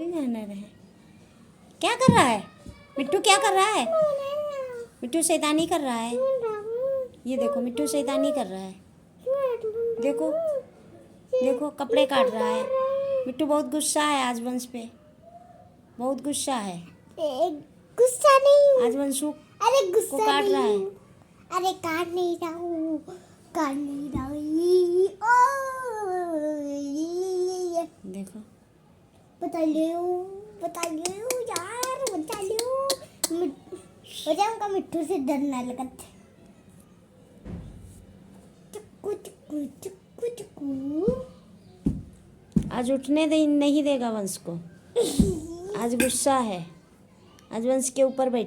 जानवर है। क्या कर रहा है मिट्टू? क्या कर रहा है मिट्टू? शैतानी कर रहा है। ये देखो मिट्टू शैतानी कर रहा है। देखो देखो कपड़े काट रहा है। मिट्टू बहुत गुस्सा है आज वंश पे, बहुत गुस्सा है। गुस्सा नहीं हूँ। आज वंशु अरे गुस्सा को काट रहा है। अरे काट नहीं रहा हूँ, काट नहीं रहा हूँ। देखो बता लियो यार, बता लियो। मुझे उनका मिट्टू से डर ना लगा। चुक्कू चुक्कू चुक्कू चुक्कू। आज उठने नहीं देगा वंश को। आज गुस्सा है। आज वंश के ऊपर बैठ